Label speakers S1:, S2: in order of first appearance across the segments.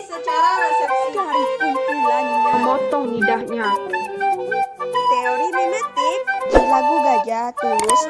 S1: secara resepsi.
S2: Cari kumpulannya.
S3: Memotong lidahnya.
S1: Teori mimetik.
S2: Di lagu Gajah Tulus.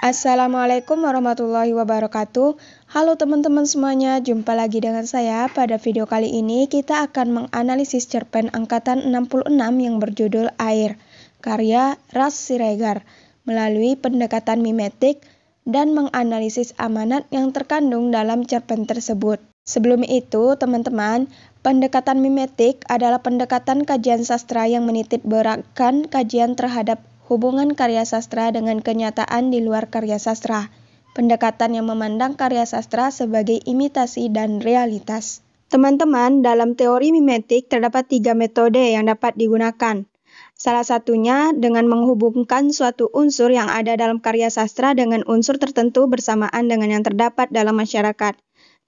S4: Assalamualaikum warahmatullahi wabarakatuh. Halo teman-teman semuanya, jumpa lagi dengan saya. Pada video kali ini kita akan menganalisis cerpen angkatan 66 yang berjudul Air, karya Ras Siregar, melalui pendekatan mimetik dan menganalisis amanat yang terkandung dalam cerpen tersebut. Sebelum itu, teman-teman, pendekatan mimetik adalah pendekatan kajian sastra yang menitik beratkan kajian terhadap hubungan karya sastra dengan kenyataan di luar karya sastra. Pendekatan yang memandang karya sastra sebagai imitasi dan realitas. Teman-teman, dalam teori mimetik terdapat 3 metode yang dapat digunakan. Salah satunya dengan menghubungkan suatu unsur yang ada dalam karya sastra dengan unsur tertentu bersamaan dengan yang terdapat dalam masyarakat.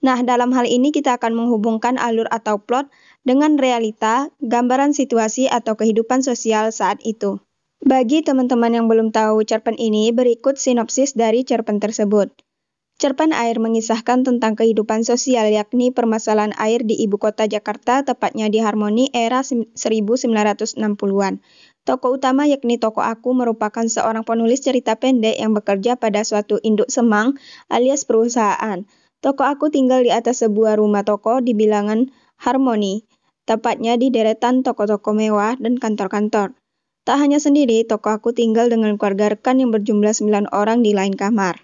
S4: Nah, dalam hal ini kita akan menghubungkan alur atau plot dengan realita, gambaran situasi atau kehidupan sosial saat itu. Bagi teman-teman yang belum tahu cerpen ini, berikut sinopsis dari cerpen tersebut. Cerpen Air mengisahkan tentang kehidupan sosial, yakni permasalahan air di ibu kota Jakarta, tepatnya di Harmoni era 1960-an. Tokoh utama yakni tokoh Aku merupakan seorang penulis cerita pendek yang bekerja pada suatu induk semang alias perusahaan. Tokoh Aku tinggal di atas sebuah rumah toko di bilangan Harmoni, tepatnya di deretan toko-toko mewah dan kantor-kantor. Tak hanya sendiri, tokoh Aku tinggal dengan keluarga rekan yang berjumlah 9 orang di lain kamar.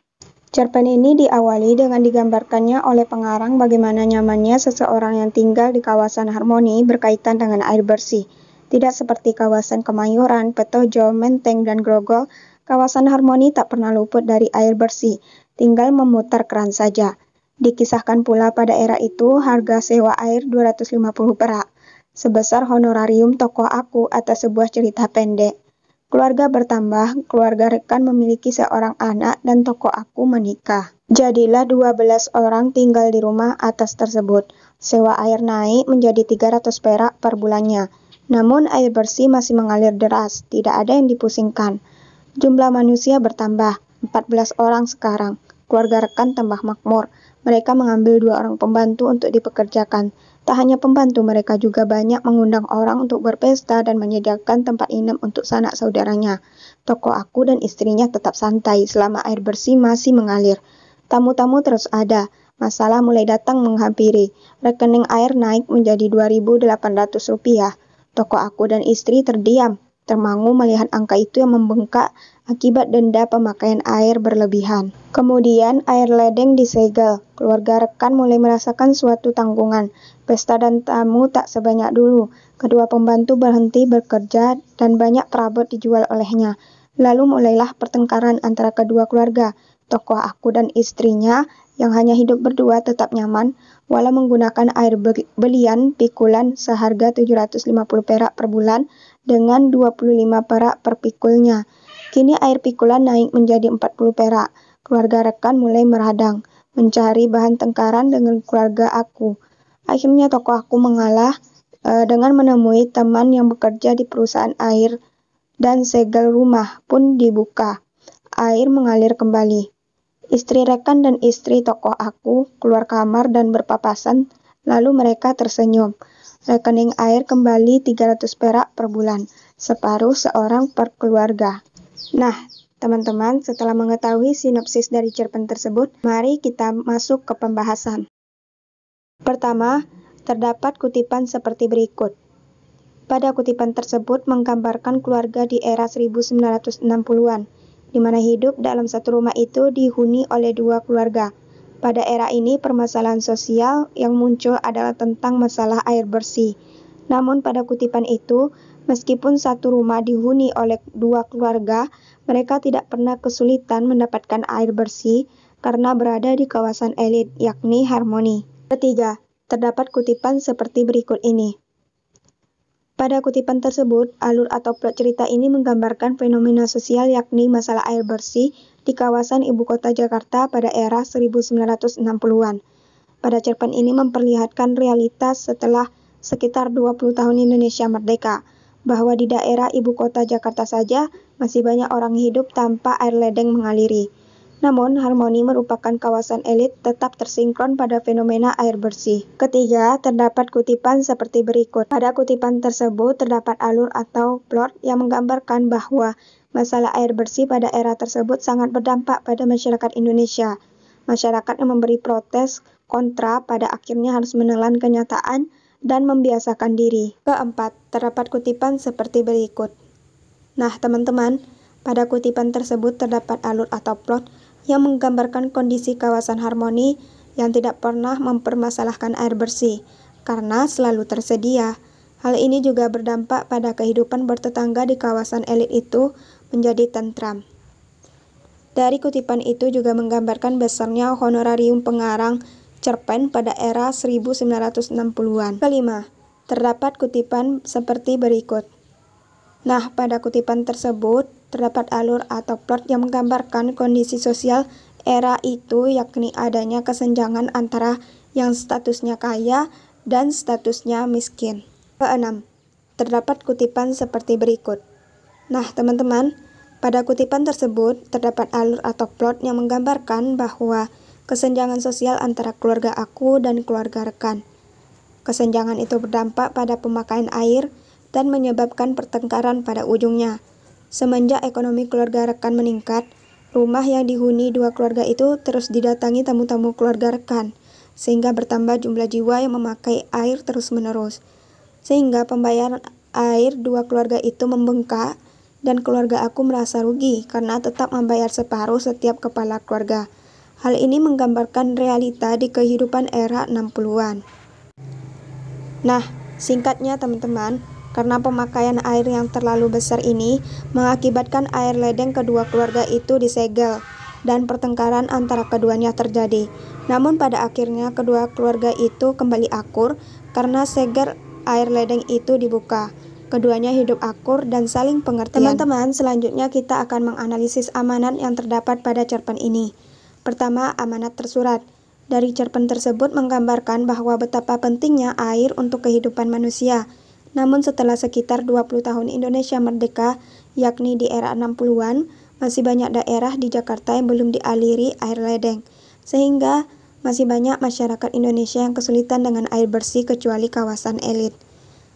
S4: Cerpen ini diawali dengan digambarkannya oleh pengarang bagaimana nyamannya seseorang yang tinggal di kawasan Harmoni berkaitan dengan air bersih. Tidak seperti kawasan Kemayoran, Petojo, Menteng, dan Grogol, kawasan Harmoni tak pernah luput dari air bersih, tinggal memutar keran saja. Dikisahkan pula pada era itu harga sewa air 250 perak. Sebesar honorarium tokoh Aku atas sebuah cerita pendek. Keluarga bertambah, keluarga rekan memiliki seorang anak dan tokoh Aku menikah. Jadilah 12 orang tinggal di rumah atas tersebut. Sewa air naik menjadi 300 perak per bulannya. Namun air bersih masih mengalir deras, tidak ada yang dipusingkan. Jumlah manusia bertambah, 14 orang sekarang. Keluarga rekan tambah makmur. Mereka mengambil 2 orang pembantu untuk dipekerjakan. Tak hanya pembantu, mereka juga banyak mengundang orang untuk berpesta dan menyediakan tempat inap untuk sanak saudaranya. Tokoh Aku dan istrinya tetap santai selama air bersih masih mengalir. Tamu-tamu terus ada. Masalah mulai datang menghampiri. Rekening air naik menjadi Rp2.800. Tokoh Aku dan istri terdiam, termangu melihat angka itu yang membengkak akibat denda pemakaian air berlebihan. Kemudian air ledeng disegel. Keluarga rekan mulai merasakan suatu tanggungan. Pesta dan tamu tak sebanyak dulu. Kedua pembantu berhenti bekerja dan banyak perabot dijual olehnya. Lalu mulailah pertengkaran antara kedua keluarga. Tokoh Aku dan istrinya yang hanya hidup berdua tetap nyaman walau menggunakan air belian pikulan seharga 750 perak per bulan dengan 25 perak per pikulnya. Kini air pikulan naik menjadi 40 perak. Keluarga rekan mulai meradang, mencari bahan tengkaran dengan keluarga Aku. Akhirnya tokoh Aku mengalah dengan menemui teman yang bekerja di perusahaan air dan segel rumah pun dibuka. Air mengalir kembali. Istri rekan dan istri tokoh Aku keluar kamar dan berpapasan, lalu mereka tersenyum. Rekening air kembali 300 perak per bulan, separuh seorang per keluarga. Nah, teman-teman, setelah mengetahui sinopsis dari cerpen tersebut, mari kita masuk ke pembahasan. Pertama, terdapat kutipan seperti berikut. Pada kutipan tersebut menggambarkan keluarga di era 1960-an, di mana hidup dalam satu rumah itu dihuni oleh 2 keluarga. Pada era ini permasalahan sosial yang muncul adalah tentang masalah air bersih. Namun pada kutipan itu, meskipun satu rumah dihuni oleh 2 keluarga, mereka tidak pernah kesulitan mendapatkan air bersih karena berada di kawasan elit, yakni Harmoni. Ketiga, terdapat kutipan seperti berikut ini. Pada kutipan tersebut, alur atau plot cerita ini menggambarkan fenomena sosial yakni masalah air bersih di kawasan ibu kota Jakarta pada era 1960-an. Pada cerpen ini memperlihatkan realitas setelah sekitar 20 tahun Indonesia merdeka, bahwa di daerah ibu kota Jakarta saja masih banyak orang hidup tanpa air ledeng mengaliri. Namun, harmoni merupakan kawasan elit tetap tersinkron pada fenomena air bersih. Ketiga, terdapat kutipan seperti berikut. Pada kutipan tersebut terdapat alur atau plot yang menggambarkan bahwa masalah air bersih pada era tersebut sangat berdampak pada masyarakat Indonesia. Masyarakat yang memberi protes kontra pada akhirnya harus menelan kenyataan dan membiasakan diri. Keempat, terdapat kutipan seperti berikut. Nah, teman-teman, pada kutipan tersebut terdapat alur atau plot yang menggambarkan kondisi kawasan harmoni yang tidak pernah mempermasalahkan air bersih, karena selalu tersedia. Hal ini juga berdampak pada kehidupan bertetangga di kawasan elit itu menjadi tentram. Dari kutipan itu juga menggambarkan besarnya honorarium pengarang cerpen pada era 1960-an. Kelima, terdapat kutipan seperti berikut. Nah, pada kutipan tersebut terdapat alur atau plot yang menggambarkan kondisi sosial era itu, yakni adanya kesenjangan antara yang statusnya kaya dan statusnya miskin. Keenam, terdapat kutipan seperti berikut. Nah, teman-teman, pada kutipan tersebut terdapat alur atau plot yang menggambarkan bahwa kesenjangan sosial antara keluarga aku dan keluarga rekan. Kesenjangan itu berdampak pada pemakaian air dan menyebabkan pertengkaran pada ujungnya. Semenjak ekonomi keluarga rekan meningkat, rumah yang dihuni dua keluarga itu terus didatangi tamu-tamu keluarga rekan, sehingga bertambah jumlah jiwa yang memakai air terus-menerus. Sehingga pembayaran air dua keluarga itu membengkak, dan keluarga aku merasa rugi karena tetap membayar separuh setiap kepala keluarga. Hal ini menggambarkan realita di kehidupan era 60-an. Nah, singkatnya teman-teman, karena pemakaian air yang terlalu besar ini mengakibatkan air ledeng kedua keluarga itu disegel dan pertengkaran antara keduanya terjadi. Namun pada akhirnya kedua keluarga itu kembali akur karena segel air ledeng itu dibuka. Keduanya hidup akur dan saling pengertian. Teman-teman, selanjutnya kita akan menganalisis amanat yang terdapat pada cerpen ini. Pertama, amanat tersurat. Dari cerpen tersebut menggambarkan bahwa betapa pentingnya air untuk kehidupan manusia. Namun setelah sekitar 20 tahun Indonesia merdeka, yakni di era 60-an, masih banyak daerah di Jakarta yang belum dialiri air ledeng. Sehingga masih banyak masyarakat Indonesia yang kesulitan dengan air bersih kecuali kawasan elit.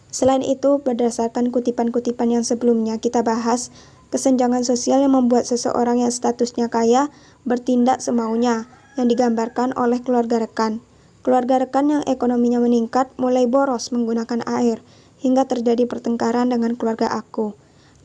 S4: Selain itu, berdasarkan kutipan-kutipan yang sebelumnya kita bahas, kesenjangan sosial yang membuat seseorang yang statusnya kaya bertindak semaunya, yang digambarkan oleh keluarga rekan. Keluarga rekan yang ekonominya meningkat mulai boros menggunakan air, hingga terjadi pertengkaran dengan keluarga aku.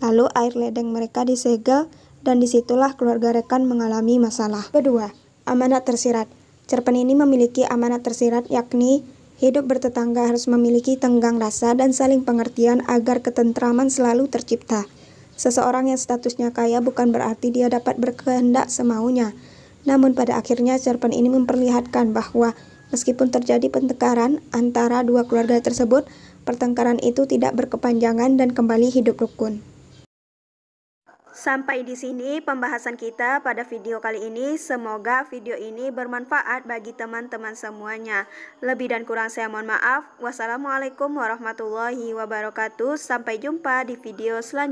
S4: Lalu air ledeng mereka disegel, dan disitulah keluarga rekan mengalami masalah. Kedua, amanat tersirat. Cerpen ini memiliki amanat tersirat, yakni hidup bertetangga harus memiliki tenggang rasa dan saling pengertian agar ketentraman selalu tercipta. Seseorang yang statusnya kaya bukan berarti dia dapat berkehendak semaunya. Namun pada akhirnya cerpen ini memperlihatkan bahwa meskipun terjadi pertengkaran antara dua keluarga tersebut, pertengkaran itu tidak berkepanjangan dan kembali hidup rukun. Sampai di sini pembahasan kita pada video kali ini. Semoga video ini bermanfaat bagi teman-teman semuanya. Lebih dan kurang saya mohon maaf. Wassalamualaikum warahmatullahi wabarakatuh. Sampai jumpa di video selanjutnya.